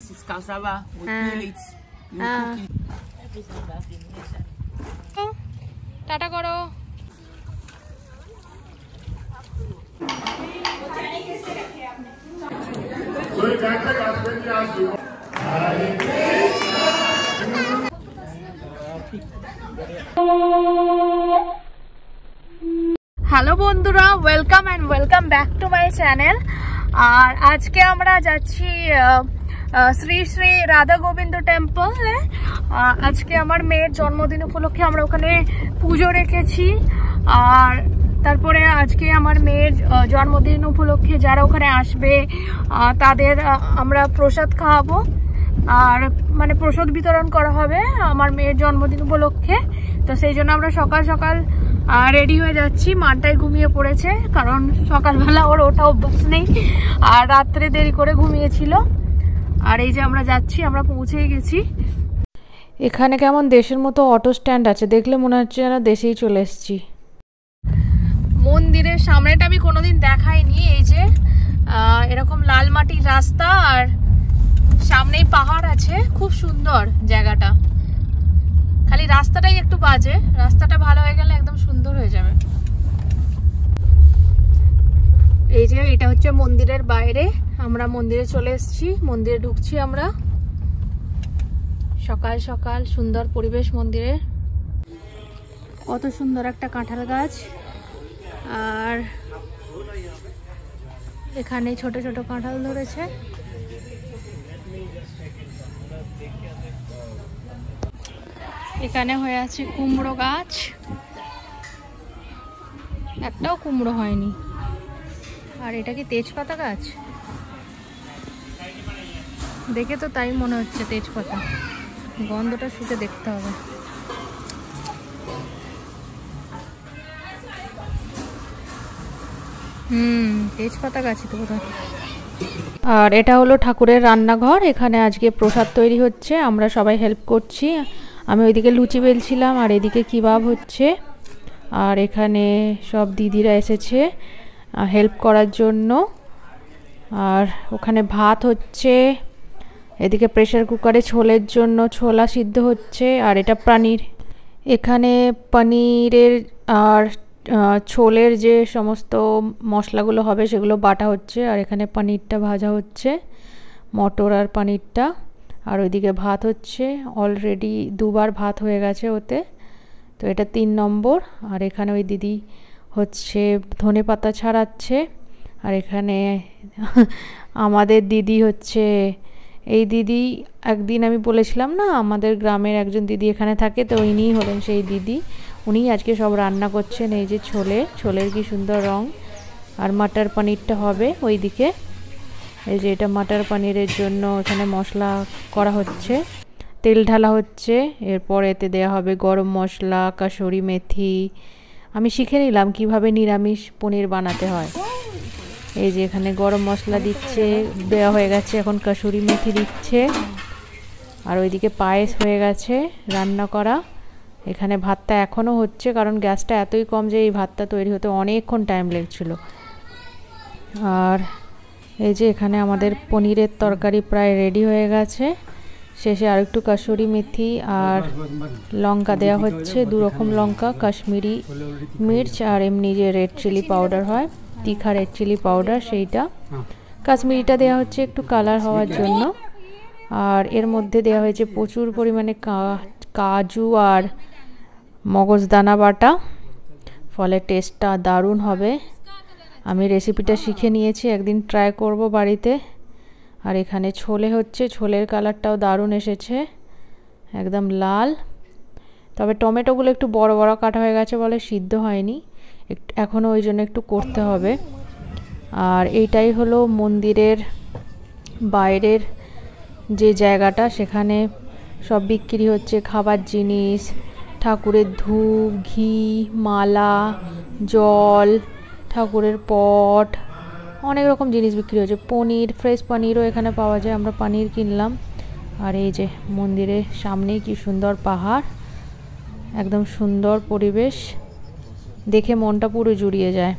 It's cassava with millets. You cook it. Tata করো। Hello বন্ধুরা, welcome and welcome back to my channel. আর আজকে আমরা যাচ্ছি শ্রী শ্রী রাধা গোবিন্দ টেম্পলে। আজকে আমার মেয়ের জন্মদিন উপলক্ষে আমরা ওখানে পুজো রেখেছি। আর তারপরে আজকে আমার মেয়ের জন্মদিন উপলক্ষে যারা ওখানে আসবে তাদের আমরা প্রসাদ খাওয়াবো, আর মানে প্রসাদ বিতরণ করা হবে আমার মেয়ের জন্মদিন উপলক্ষে। তো সেই জন্য আমরা সকাল সকাল রেডি হয়ে যাচ্ছি। মানটাই ঘুমিয়ে পড়েছে, কারণ সকালবেলা ওর ওটা অভ্যাস নেই, আর রাত্রে দেরি করে ঘুমিয়েছিল। আর এই যে আমরা যাচ্ছি, আমরা পৌঁছেই গেছি। এখানে কেমন দেশের মতো অটো স্ট্যান্ড আছে, দেখলে মনে হচ্ছে যেন দেশেই চলে এসেছি। মন্দিরের সামনেটা আমি কোনোদিন দেখাইনি। এই যে এরকম লাল মাটির রাস্তা, আর সামনেই পাহাড় আছে, খুব সুন্দর জায়গাটা। খালি রাস্তাটাই একটু বাজে, রাস্তাটা ভালো হয়ে গেলে একদম সুন্দর হয়ে যাবে। এই যে এটা হচ্ছে মন্দিরের বাইরে, আমরা মন্দিরে চলে এসেছি, মন্দিরে ঢুকছি আমরা। সকাল সকাল সুন্দর পরিবেশ মন্দিরে, কত সুন্দর একটা কাঁঠাল গাছ, আর এখানে ছোট ছোট কাঁঠাল ধরেছে। এখানে হয়ে আছে কুমড়ো গাছ, একটাও কুমড়ো হয়নি। আর এটা কি তেজপাতা গাছ? দেখে তো তাই মনে হচ্ছে তেজপাতা, গন্ধটা শুকে দেখতে হবে। তেজপাতা গাছই তো বোধহয়। আর এটা হলো ঠাকুরের রান্নাঘর, এখানে আজকে প্রসাদ তৈরি হচ্ছে, আমরা সবাই হেল্প করছি। আমি ওইদিকে লুচি বেলছিলাম, আর এদিকে কিবাব হচ্ছে। আর এখানে সব দিদিরা এসেছে হেল্প করার জন্য। আর ওখানে ভাত হচ্ছে, এদিকে প্রেসার কুকারে ছোলের জন্য ছোলা সিদ্ধ হচ্ছে। আর এটা পনির, এখানে পনিরের আর ছোলের যে সমস্ত মশলাগুলো হবে সেগুলো বাটা হচ্ছে। আর এখানে পনিরটা ভাজা হচ্ছে, মটর আর পনিরটা। আর ওইদিকে ভাত হচ্ছে, অলরেডি দুবার ভাত হয়ে গেছে ওতে, তো এটা 3 নম্বর। আর এখানে ওই দিদি হচ্ছে ধনে পাতা ছাড়াচ্ছে। আর এখানে আমাদের দিদি হচ্ছে, এই দিদি একদিন আমি বলেছিলাম না আমাদের গ্রামের একজন দিদি এখানে থাকে, তো ইনিই হলেন সেই দিদি। উনি আজকে সব রান্না করছেন। এই যে ছোলের কি সুন্দর রং। আর মটর পনিরটা হবে ওইদিকে। এই যে এটা মটর পনিরের জন্য এখানে মশলা করা হচ্ছে, তেল ঢালা হচ্ছে। এরপর এতে দেওয়া হবে গরম মশলা, কাসুরি মেথি। আমি শিখে নিলাম কিভাবে নিরামিষ পনির বানাতে হয়। এই যে এখানে গরম মশলা দিচ্ছে, দেওয়া হয়ে গেছে, এখন কাসুরি মেথি দিচ্ছে। আর ওইদিকে পায়েস হয়ে গেছে রান্না করা। এখানে ভাতটা এখনও হচ্ছে, কারণ গ্যাসটা এতই কম যে এই ভাতটা তৈরি হতে অনেকক্ষণ টাইম লেগেছিল। আর এই যে এখানে আমাদের পনিরের তরকারি প্রায় রেডি হয়ে গেছে। শেষে আর একটু কাসুরি মেথি আর লঙ্কা দেওয়া হচ্ছে, 2 রকম লঙ্কা, কাশ্মীরি মির্চ আর এমনি যে রেড চিলি পাউডার হয়, তিখা রেড চিলি পাউডার, সেইটা। কাশ্মীরিটা দেওয়া হচ্ছে একটু কালার হওয়ার জন্য। আর এর মধ্যে দেওয়া হয়েছে প্রচুর পরিমাণে কাজু আর মগজদানা বাটা, ফলে টেস্টটা দারুণ হবে। আমি রেসিপিটা শিখে নিয়েছি, একদিন ট্রাই করব বাড়িতে। আর এখানে ছোলে হচ্ছে, ছোলের কালারটাও দারুণ এসেছে, একদম লাল। তবে টমেটোগুলো একটু বড় বড় কাটা হয়ে গেছে বলে সিদ্ধ হয়নি, এখনও ওই জন্য একটু করতে হবে। আর এইটাই হলো মন্দিরের বাইরের যে জায়গাটা, সেখানে সব বিক্রি হচ্ছে খাবার জিনিস, ঠাকুরের ধূপ, ঘি, মালা, জল, ঠাকুরের পট, অনেক রকম জিনিস বিক্রি হচ্ছে। পনির, ফ্রেশ পনিরও এখানে পাওয়া যায়, আমরা পনির কিনলাম। আর এই যে মন্দিরের সামনেই কি সুন্দর পাহাড়, একদম সুন্দর পরিবেশ, দেখে মনটা পুরো জুড়িয়ে যায়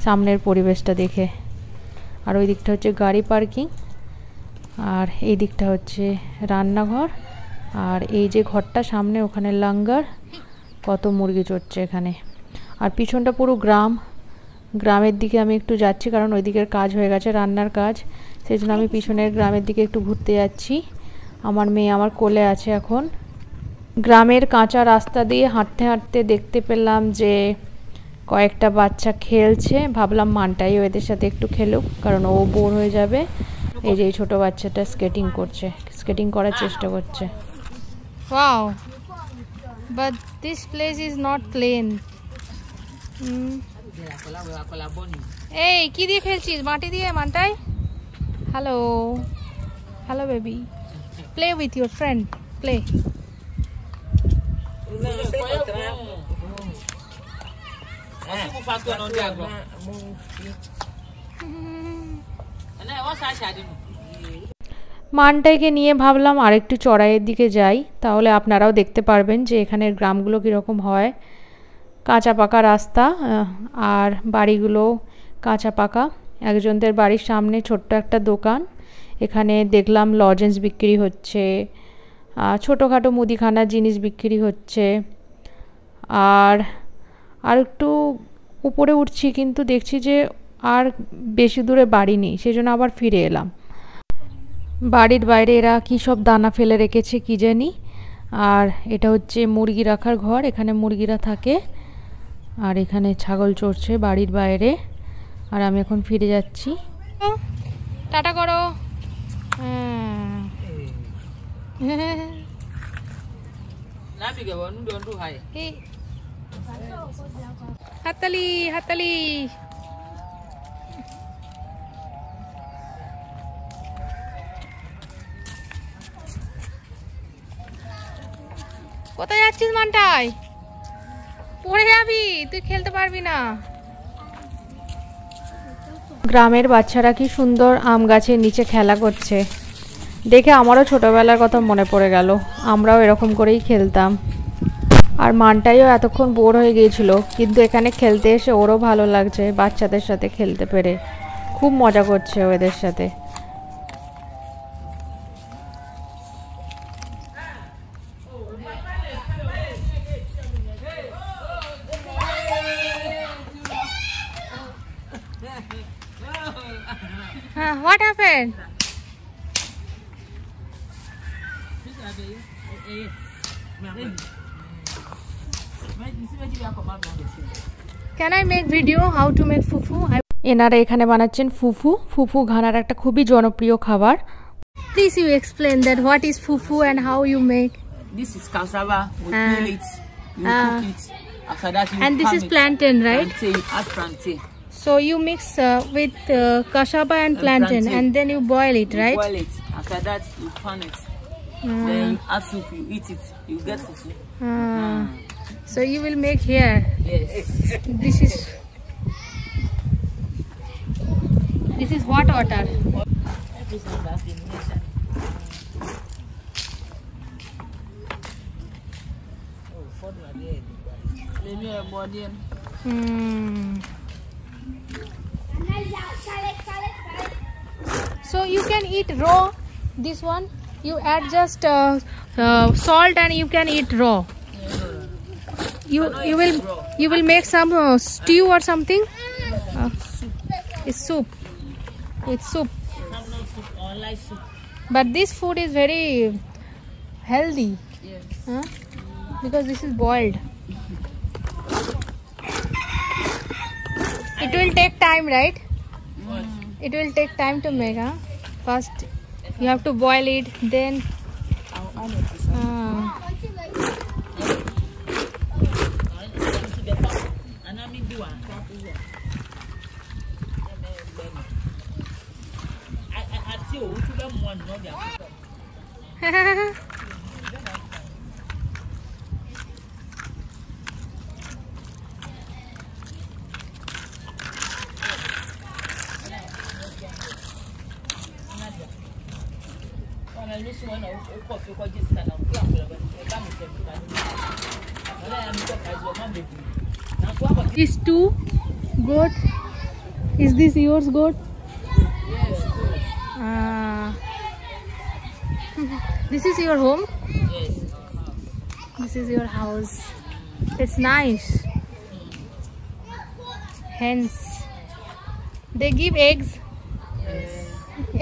সামনের পরিবেশটা দেখে। আর ওই দিকটা হচ্ছে গাড়ি পার্কিং। আর এই দিকটা হচ্ছে রান্নাঘর। আর এই যে ঘরটা সামনে, ওখানে লাঙ্গার, কত মুরগি চড়ছে এখানে। আর পিছনটা পুরো গ্রামের দিকে আমি একটু যাচ্ছি, কারণ ওই দিকের কাজ হয়ে গেছে, রান্নার কাজ। সেই জন্য আমি পিছনের গ্রামের দিকে একটু ঘুরতে যাচ্ছি। আমার মেয়ে আমার কোলে আছে এখন। গ্রামের কাঁচা রাস্তা দিয়ে হাঁটতে হাঁটতে দেখতে পেলাম যে কয়েকটা বাচ্চা খেলছে। ভাবলাম মানটাই এদের সাথে একটু খেলুক, কারণ ও বোর হয়ে যাবে। এই যে এই ছোটো বাচ্চাটা স্কেটিং করার চেষ্টা করছে। Wow, but this place is not plain. এই কি দিয়ে খেলছিস? মাটি দিয়ে? Mantai hello hello baby, play with your friend, play. মানটাইকে নিয়ে ভাবলাম আরেকটু চড়াইয়ের দিকে যাই, তাহলে আপনারাও দেখতে পারবেন যে এখানের গ্রামগুলো কীরকম হয়। কাঁচা পাকা রাস্তা, আর বাড়িগুলো কাঁচা পাকা। একজনদের বাড়ির সামনে ছোট্ট একটা দোকান, এখানে দেখলাম লজেন্স বিক্রি হচ্ছে, ছোটোখাটো মুদিখানার জিনিস বিক্রি হচ্ছে। আর একটু উপরে উঠছি, কিন্তু দেখছি যে আর বেশি দূরে বাড়ি নেই, সেই জন্য আবার ফিরে এলাম। বাড়ির বাইরে এরা কী সব দানা ফেলে রেখেছে কি জানি। আর এটা হচ্ছে মুরগি রাখার ঘর, এখানে মুরগিরা থাকে। আর এখানে ছাগল চড়ছে বাড়ির বাইরে। আর আমি এখন ফিরে যাচ্ছি। টাটা করো। হাততালি হাততালি। কোথায় যাচ্ছিস মানটাই? পড়ে যাবি, তুই খেলতে পারবি না। গ্রামের বাচ্চারা কি সুন্দর আম গাছের নিচে খেলা করছে, দেখে আমারও ছোটবেলার কথা মনে পড়ে গেল। আমরাও এরকম করেই খেলতাম। আর মানটাইও এতক্ষণ বোর হয়ে গিয়েছিল, কিন্তু এখানে খেলতে এসে ওরও ভালো লাগছে, বাচ্চাদের সাথে খেলতে পেরে খুব মজা করছে ওদের সাথে। What happened? Can I make video how to make fufu? এনারা এখানে বানাচ্ছেন ফুফু ঘানার একটা খুবই জনপ্রিয় খাবার। Please you explain that what is fufu and how you make. This is cassava. We peel it. You cook it. After that, you and this is plantain, right? Plantain. You add plantain. So you mix with cassava and plantain, and then you boil it, right? Boil it. After that, you pan it. Then you add soup. You eat it. You get fufu. So you will make here. Yes. This is hot water. So you can eat raw. This one you add just salt and you can eat raw. You will make some stew or something. It's soup. It's soup. But this food is very healthy. Yes. Because this is boiled. It will take time, right? It will take time to make, huh? First you have to boil it, then These two goat. Is this yours goat? Yes. This is your home? Yes. This is your house. It's nice. Hens. They give eggs. Yes.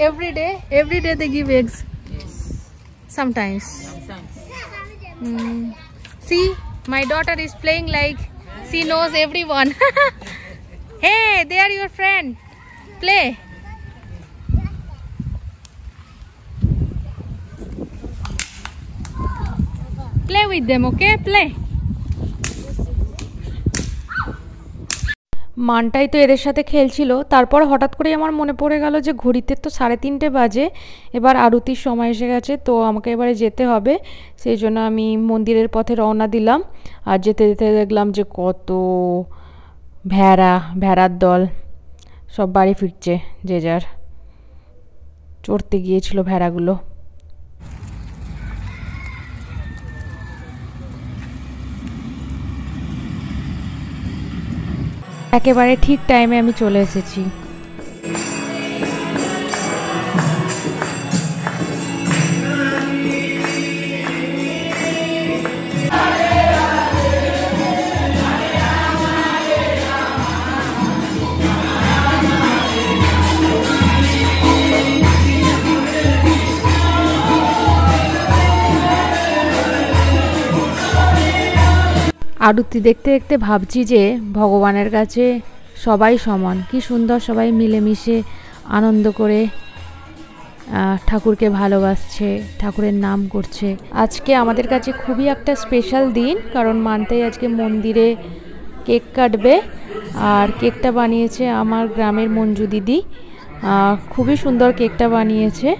Every day they give eggs. Yes. Sometimes. Sometimes. See, my daughter is playing like she knows everyone. Hey, they are your friend. Play. Play with them, okay? Play. মানটাই তো এদের সাথে খেলছিল, তারপর হঠাৎ করে আমার মনে পড়ে গেল যে ঘড়িতে তো 3:30 বাজে, এবার আরতির সময় এসে গেছে, তো আমাকে এবারে যেতে হবে। সেই জন্য আমি মন্দিরের পথে রওনা দিলাম। আর যেতে যেতে দেখলাম যে কত ভেড়ার দল সব বাড়ি ফিরছে, যে যার চড়তে গিয়েছিল ভেড়াগুলো। একেবারে ঠিক টাইমে আমি চলে এসেছি। আরতি দেখতে দেখতে ভাবছি যে ভগবানের কাছে সবাই সমান, কি সুন্দর সবাই মিলেমিশে আনন্দ করে ঠাকুরকে ভালোবাসছে, ঠাকুরের নাম করছে। আজকে আমাদের কাছে খুবই একটা স্পেশাল দিন, কারণ মানতেই আজকে মন্দিরে কেক কাটবে। আর কেকটা বানিয়েছে আমার গ্রামের মঞ্জু দিদি, খুবই সুন্দর কেকটা বানিয়েছে।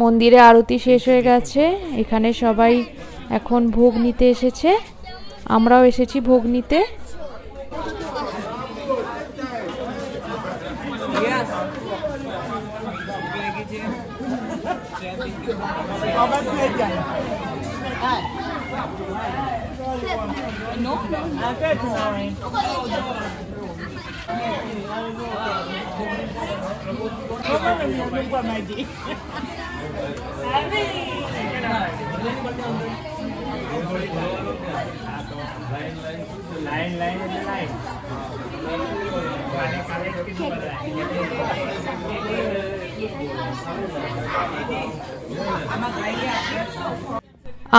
মন্দিরে আরতি শেষ হয়ে গেছে, এখানে সবাই এখন ভোগ নিতে এসেছে, আমরাও এসেছি ভোগ নিতে।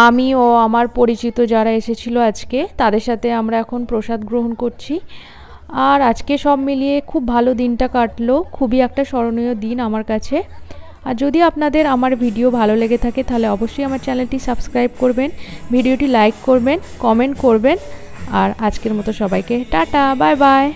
আমি ও আমার পরিচিত যারা এসেছিল আজকে, তাদের সাথে আমরা এখন প্রসাদ গ্রহণ করছি। আর আজকে সব মিলিয়ে খুব ভালো দিনটা কাটলো, খুবই একটা স্মরণীয় দিন আমার কাছে। আর যদি আপনাদের আমার ভিডিও ভালো লেগে থাকে তাহলে অবশ্যই আমার চ্যানেলটি সাবস্ক্রাইব করবেন, ভিডিওটি লাইক করবেন, কমেন্ট করবেন। আর আজকের মতো সবাইকে টাটা, বাই বাই।